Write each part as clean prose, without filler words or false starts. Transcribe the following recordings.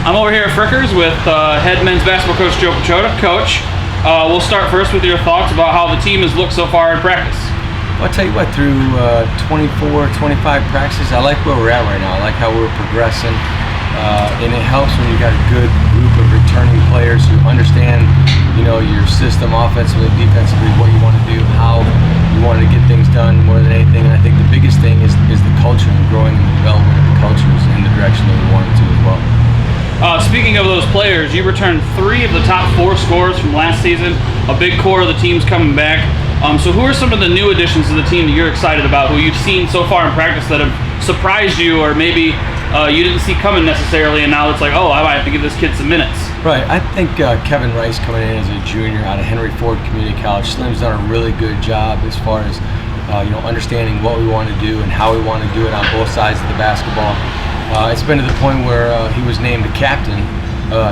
I'm over here at Frickers with head men's basketball coach Joe Pechota. Coach, we'll start first with your thoughts about how the team has looked so far in practice. Well, I'll tell you what, through 24, 25 practices, I like where we're at right now. I like how we're progressing. And it helps when you got a good group of returning players who understand, your system offensively, defensively, what you want to do, how you want to get things done more than anything. And I think the biggest thing is the culture and growing the development of the cultures in the direction that we want it to as well. Speaking of those players, you returned 3 of the top 4 scorers from last season. A big core of the team's coming back. So who are some of the new additions to the team that you're excited about, who you've seen so far in practice that have surprised you, or maybe you didn't see coming necessarily, and now it's like, oh, I might have to give this kid some minutes? Right. I think Kevin Rice coming in as a junior out of Henry Ford Community College, Slim's done a really good job as far as understanding what we want to do and how we want to do it on both sides of the basketball. It's been to the point where he was named the captain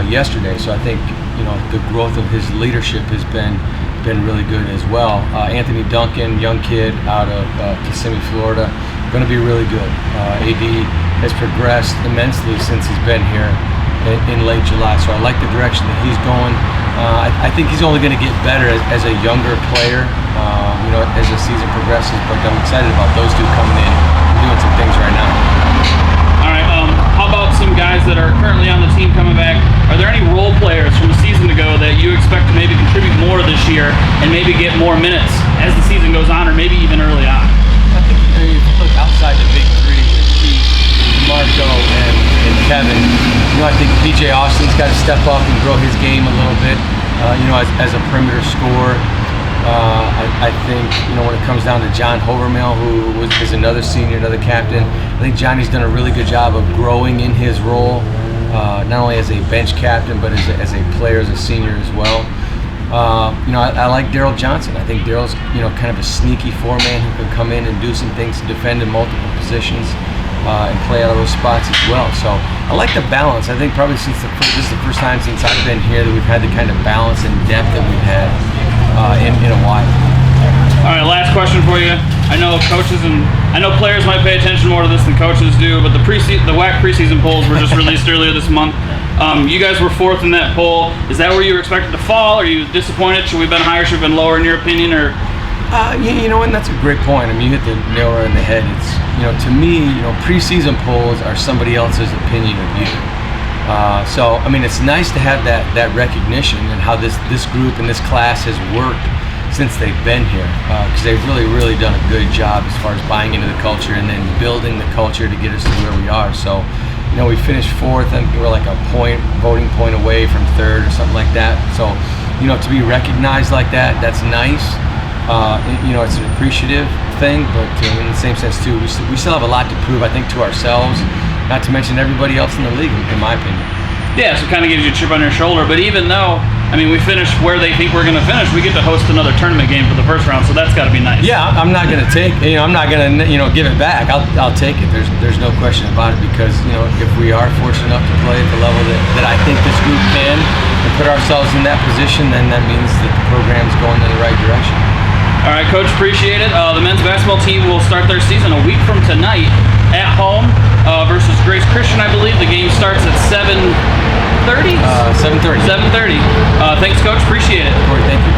yesterday, so I think the growth of his leadership has been really good as well. Anthony Duncan, young kid out of Kissimmee, Florida, going to be really good. AD has progressed immensely since he's been here in late July, so I like the direction that he's going. I think he's only going to get better as a younger player, as the season progresses, but I'm excited about those two coming in and doing some things right now. All right, how about some guys that are currently on the team coming back? Are there any role players from a season ago that you expect to maybe contribute more this year and maybe get more minutes as the season goes on, or maybe even early on? I think if you look outside the big three with Keith, Marco, and Kevin, I think PJ Austin's got to step up and grow his game a little bit, as a perimeter scorer. I think, when it comes down to John Hovermail, who is another senior, another captain, I think Johnny's done a really good job of growing in his role, not only as a bench captain, but as a player, as a senior as well. I like Daryl Johnson. I think Daryl's, kind of a sneaky four-man who can come in and do some things to defend in multiple positions and play out of those spots as well. So I like the balance. I think probably this is the first time since I've been here that we've had the kind of balance and depth that we've had in a while. All right, last question for you. I know coaches and players might pay attention more to this than coaches do, but the WAC preseason polls were just released earlier this month. You guys were 4th in that poll. Is that where you were expected to fall? Are you disappointed? Should we have been higher? Should we have been lower in your opinion? Or and that's a great point. I mean, you hit the nail right in the head. It's to me, preseason polls are somebody else's opinion of you. So I mean, it's nice to have that recognition and how this group and this class has worked since they've been here, because they've really done a good job as far as buying into the culture and then building the culture to get us to where we are. So we finished 4th. I think we're like a voting point away from 3rd or something like that. So to be recognized like that, that's nice. It's an appreciative thing, but in the same sense too, we still have a lot to prove, I think, to ourselves, not to mention everybody else in the league, in my opinion. Yeah, so it kind of gives you a chip on your shoulder. But even though, we finished where they think we're going to finish, we get to host another tournament game for the first round, so that's got to be nice. Yeah, I'm not going to take, I'm not going to, give it back. I'll take it. There's no question about it, because if we are fortunate enough to play at the level that I think this group can and put ourselves in that position, then that means that the program's going in the right direction. All right, Coach, appreciate it. The men's basketball team will start their season a week from tonight at home versus Grace Christian, I believe. The game starts at 7:30? 7:30. 7:30. Thanks, Coach. Appreciate it. Corey, thank you.